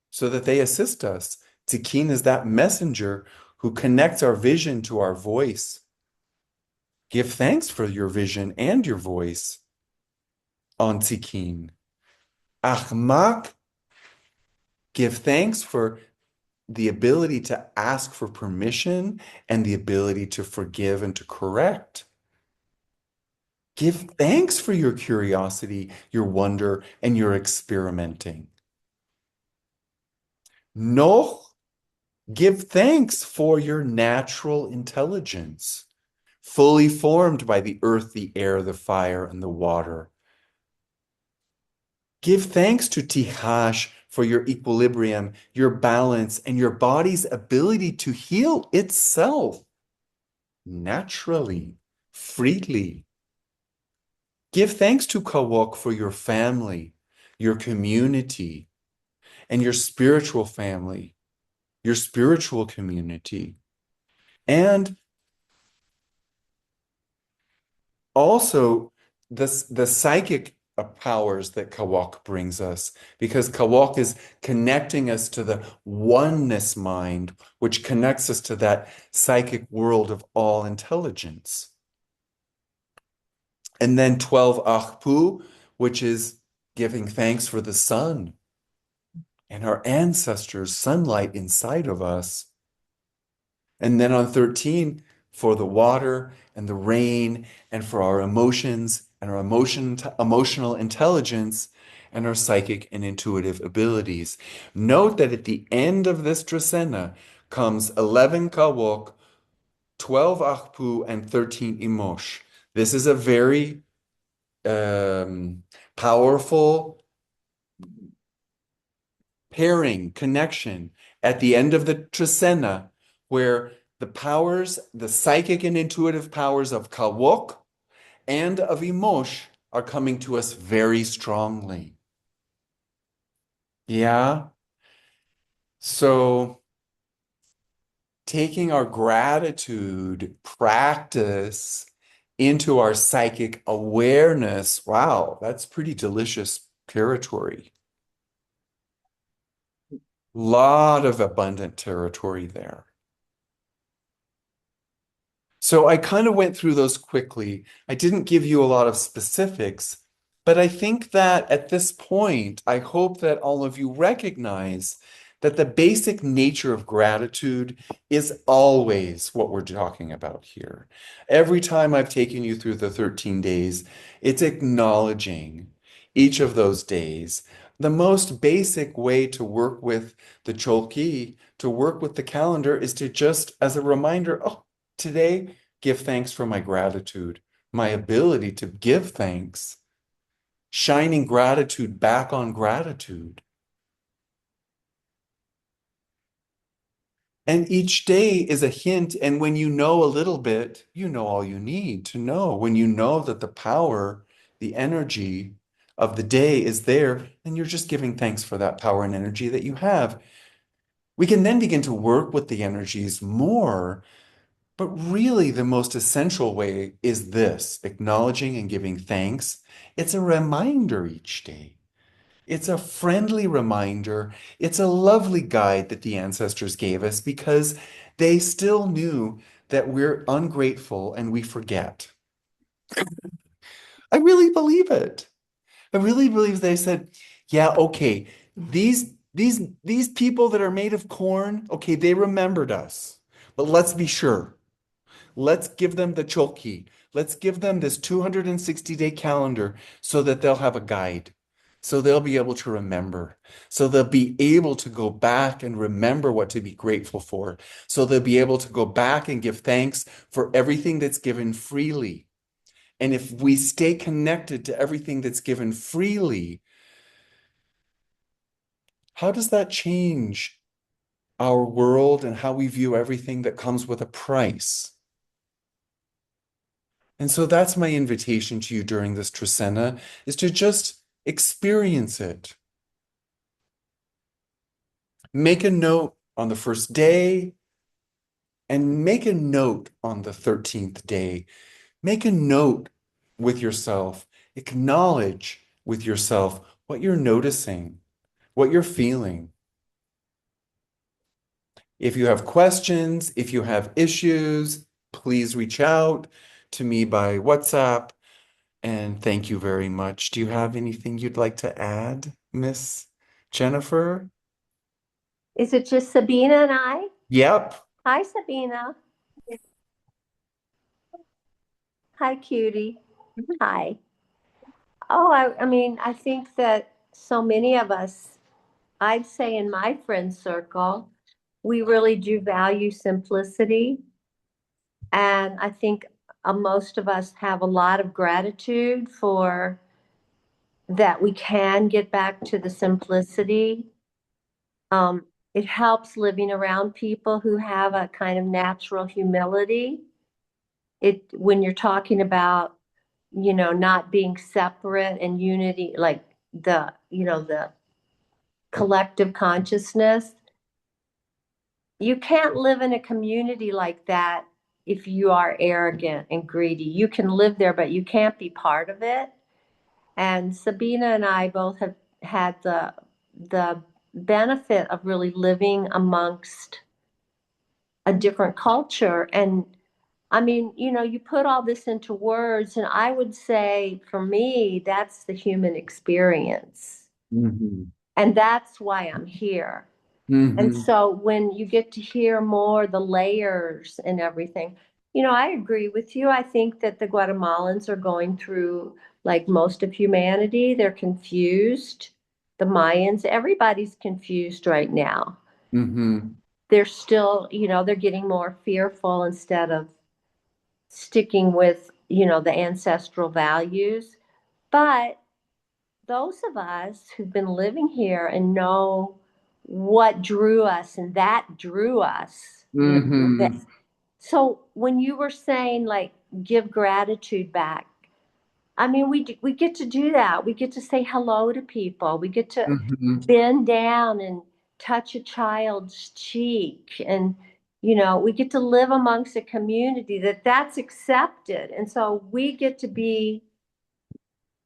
so that they assist us. Tzikeen is that messenger who connects our vision to our voice. Give thanks for your vision and your voice on Tzikeen. Achmak, give thanks for the ability to ask for permission and the ability to forgive and to correct. Give thanks for your curiosity, your wonder, and your experimenting. Noch, give thanks for your natural intelligence, fully formed by the earth, the air, the fire, and the water. Give thanks to Tihash for your equilibrium, your balance, and your body's ability to heal itself naturally, freely. Give thanks to Kawok for your family, your community, and your spiritual family, your spiritual community. And also the psychic powers that Kawok brings us, because Kawok is connecting us to the oneness mind, which connects us to that psychic world of all intelligence. And then 12 Achpu, which is giving thanks for the sun and our ancestors' sunlight inside of us. And then on 13, for the water and the rain, and for our emotions and our emotional intelligence and our psychic and intuitive abilities. Note that at the end of this Dracaena comes 11 Kawok, 12 Achpu, and 13 Imosh. This is a very powerful pairing, connection at the end of the Dracaena, where the powers, the psychic and intuitive powers of Kawok and of Imosh are coming to us very strongly. Yeah? So taking our gratitude practice into our psychic awareness, wow, that's pretty delicious territory. Lot of abundant territory there. So I kind of went through those quickly. I didn't give you a lot of specifics, but I think that at this point, I hope that all of you recognize that the basic nature of gratitude is always what we're talking about here. Every time I've taken you through the 13 days, it's acknowledging each of those days. The most basic way to work with the Cholki, to work with the calendar, is to just, as a reminder, oh, today, give thanks for my gratitude, my ability to give thanks, shining gratitude back on gratitude. And each day is a hint. And when you know a little bit, you know all you need to know. When you know that the power, the energy of the day is there, then you're just giving thanks for that power and energy that you have. We can then begin to work with the energies more. But really, the most essential way is this, acknowledging and giving thanks. It's a reminder each day. It's a friendly reminder. It's a lovely guide that the ancestors gave us because they still knew that we're ungrateful and we forget. I really believe it. I really believe they said, yeah, okay, these people that are made of corn, okay, they remembered us. But let's be sure. Let's give them the Cholki. Let's give them this 260-day calendar so that they'll have a guide, So they'll be able to remember. So they'll be able to go back and remember what to be grateful for. So they'll be able to go back and give thanks for everything that's given freely. And if we stay connected to everything that's given freely, how does that change our world and how we view everything that comes with a price? And so that's my invitation to you during this Trecena, is to just experience it. Make a note on the first day and make a note on the 13th day. Make a note with yourself. Acknowledge with yourself what you're noticing, what you're feeling. If you have questions, if you have issues, please reach out to me by WhatsApp. And thank you very much. Do you have anything you'd like to add, Miss Jennifer? Is it just Sabina and I? Yep. Hi, Sabina. Hi, cutie. Hi. Oh, I mean, I think that so many of us, I'd say in my friend circle, we really do value simplicity. And I think most of us have a lot of gratitude for that we can get back to the simplicity. It helps living around people who have a kind of natural humility. When you're talking about, not being separate and unity, like the collective consciousness, you can't live in a community like that if you are arrogant and greedy. You can live there, but you can't be part of it. And Sabina and I both have had the benefit of really living amongst a different culture. And I mean, you put all this into words, and I would say for me, that's the human experience. Hmm. And that's why I'm here. And Hmm. so when you get to hear more the layers and everything, I agree with you. I think that the Guatemalans are going through, like most of humanity, they're confused. The Mayans, everybody's confused right now. Hmm. They're still, they're getting more fearful instead of sticking with, the ancestral values. But those of us who've been living here and know what drew us, and that drew us, that, Hmm. so when you were saying like give gratitude back, I mean, we get to do that. We get to say hello to people. We get to Hmm. bend down and touch a child's cheek, and we get to live amongst a community that's accepted, and so we get to be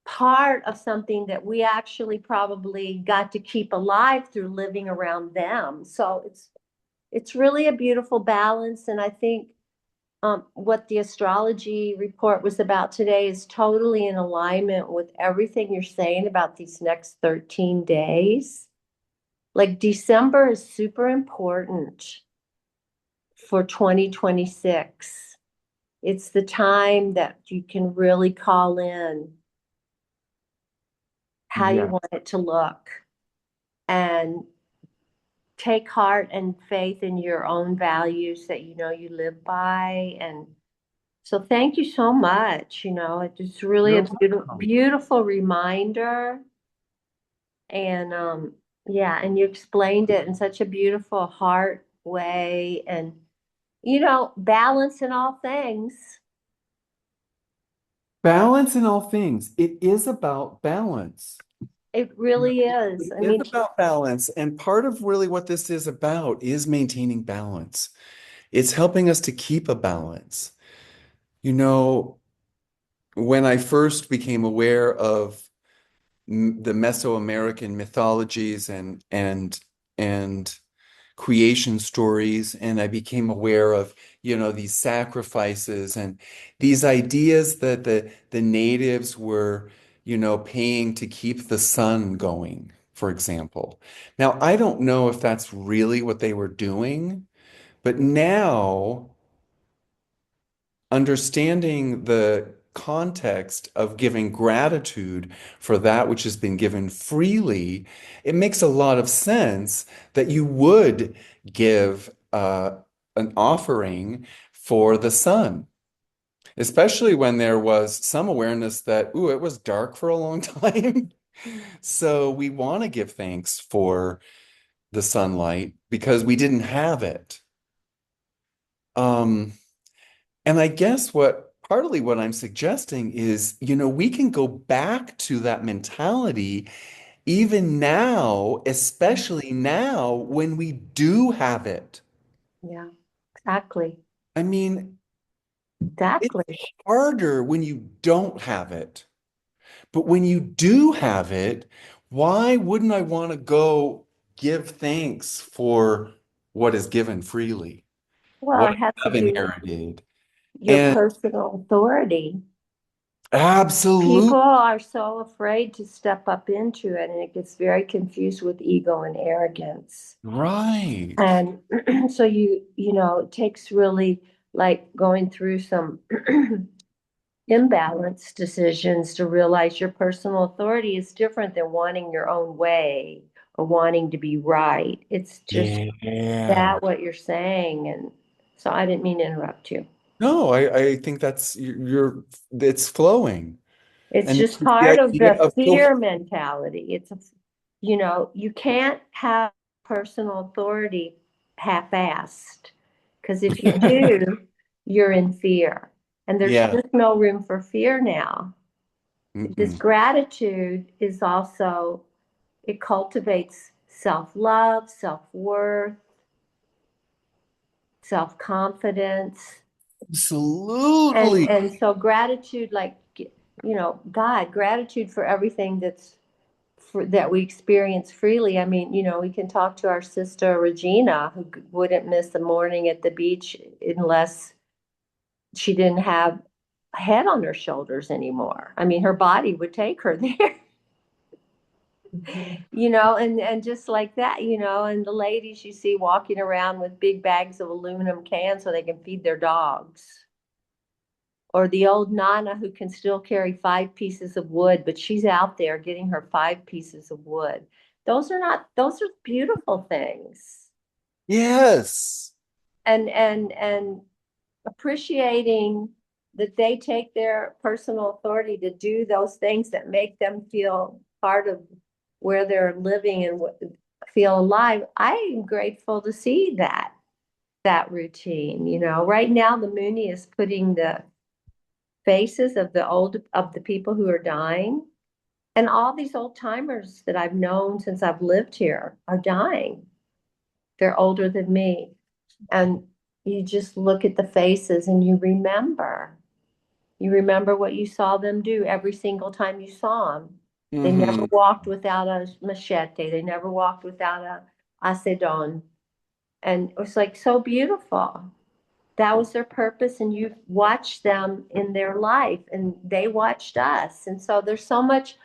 part of something that we actually probably got to keep alive through living around them. So it's really a beautiful balance, and I think what the astrology report was about today is totally in alignment with everything you're saying about these next 13 days. Like December is super important for 2026. It's the time that you can really call in how you Yeah. want it to look and take heart and faith in your own values that you live by. And so thank you so much. It's really You're a beautiful, welcome. beautiful reminder. And yeah, and you explained it in such a beautiful heart way. And balance in all things. Balance in all things. It is about balance. It really is. It I is mean, about balance. And part of really what this is about is maintaining balance. It's helping us to keep a balance. You know, when I first became aware of the Mesoamerican mythologies and creation stories, and I became aware of, these sacrifices and these ideas that the natives were, paying to keep the sun going, for example. Now, I don't know if that's really what they were doing, but now understanding context of giving gratitude for that which has been given freely, it makes a lot of sense that you would give an offering for the sun, especially when there was some awareness that, ooh, it was dark for a long time. So we want to give thanks for the sunlight because we didn't have it. Um, and I guess partly what I'm suggesting is, we can go back to that mentality even now, especially now when we do have it. Yeah, exactly. I mean, it's Exactly. harder when you don't have it. But when you do have it, why wouldn't I want to go give thanks for what is given freely, Well, what it has I to have do with inherited? your And personal authority. absolute, People are so afraid to step up into it, and it gets very confused with ego and arrogance. right. And so it takes really like going through some imbalanced decisions to realize your personal authority is different than wanting your own way or wanting to be right. It's just Yeah. that what you're saying. And so I didn't mean to interrupt you. No, I think it's flowing. It's And just it's the part of idea the of fear mentality. You can't have personal authority half-assed because if you do, you're in fear. And there's yeah. just no room for fear now. This Mm-mm. gratitude is also, it cultivates self-love, self-worth, self-confidence. And Absolutely. and so gratitude, like, God, gratitude for everything that we experience freely. I mean, we can talk to our sister Regina, who wouldn't miss a morning at the beach unless she didn't have a head on her shoulders anymore. I mean, her body would take her there. And just like that, and the ladies you see walking around with big bags of aluminum cans so they can feed their dogs. Or the old Nana who can still carry 5 pieces of wood, but she's out there getting her 5 pieces of wood. Those are beautiful things. Yes. And appreciating that they take their personal authority to do those things that make them feel part of where they're living and feel alive. I am grateful to see that routine. Right now the Mooney is putting the faces of the people who are dying. And all these old timers that I've known since I've lived here are dying. They're older than me. And you just look at the faces and you remember. You remember what you saw them do every single time you saw them. They never Hmm. walked without a machete. They never walked without a acedon. And it was like so beautiful. That was their purpose, and you watched them in their life and they watched us. And so there's so much,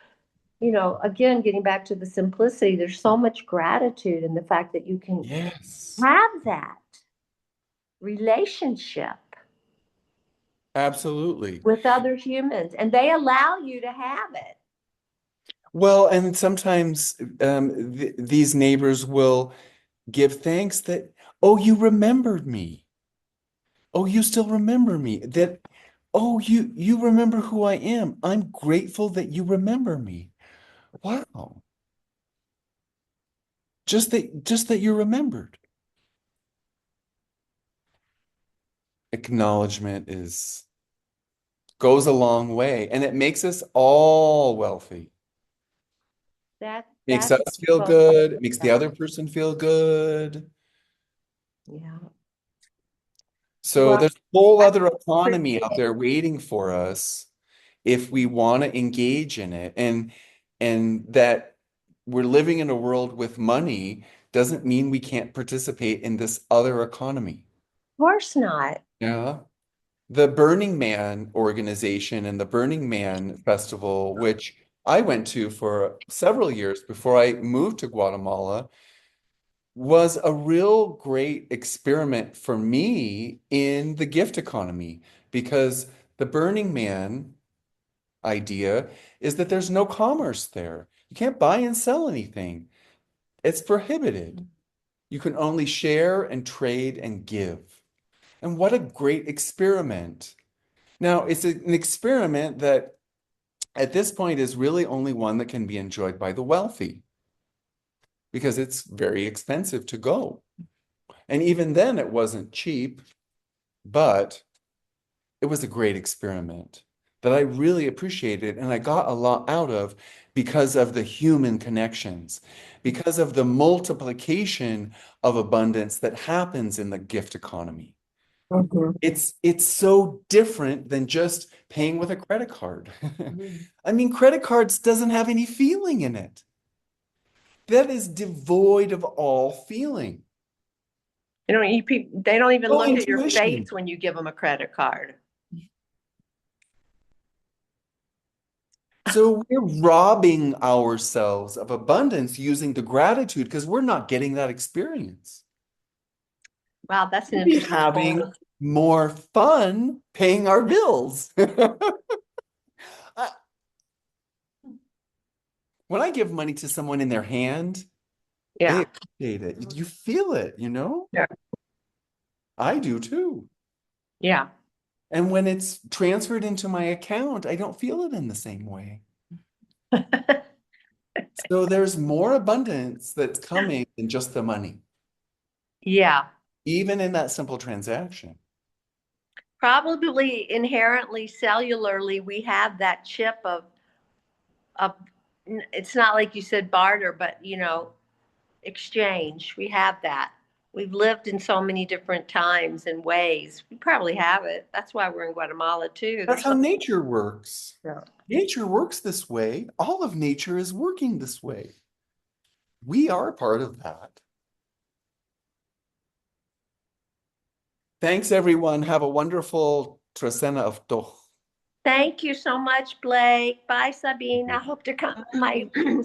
again, getting back to the simplicity, there's so much gratitude in the fact that you can Yes. have that relationship Absolutely. with other humans and they allow you to have it. Well, and sometimes these neighbors will give thanks that, oh, you remembered me. Oh, you still remember me. Oh, you remember who I am. I'm grateful that you remember me. Wow. Just that you're remembered. Acknowledgement goes a long way, and it makes us all wealthy. Makes That's us feel so good. It makes the yeah. other person feel good. Yeah. So Well, there's a whole I other economy out appreciate there waiting for us if we want to engage in it. And that we're living in a world with money doesn't mean we can't participate in this other economy. of course not. Yeah. The Burning Man organization and the Burning Man Festival, which I went to for several years before I moved to Guatemala, was a real great experiment for me in the gift economy because The Burning Man idea is that there's no commerce there. You can't buy and sell anything. It's prohibited. You can only share and trade and give. And what a great experiment. Now, it's an experiment that at this point is really only one that can be enjoyed by the wealthy because it's very expensive to go. And even then, it wasn't cheap, but it was a great experiment that I really appreciated and I got a lot out of because of the human connections, because of the multiplication of abundance that happens in the gift economy. Mhm. It's so different than just paying with a credit card. I mean, credit cards doesn't have any feeling in it. That is devoid of all feeling. You know, they don't even No look at your intuition. face when you give them a credit card. So we're robbing ourselves of abundance using the gratitude because we're not getting that experience. Wow, that's an We'd be interesting having point. more fun paying our bills. I- When I give money to someone in their hand, they Yeah. appreciate it. You feel it, you know? Yeah. I do too. Yeah. And when it's transferred into my account, I don't feel it in the same way. So there's more abundance that's coming than just the money, Yeah. even in that simple transaction. Probably inherently, cellularly, we have that chip of it's not like you said barter, but exchange. We have that. We've lived in so many different times and ways. We probably have it. That's why we're in Guatemala too. That's how nature works. Yeah. Nature works this way. All of nature is working this way. We are part of that. Thanks, everyone. Have a wonderful Trecena of Toch. Thank you so much, Blake. Bye, Sabine. I hope to come. My Sabine.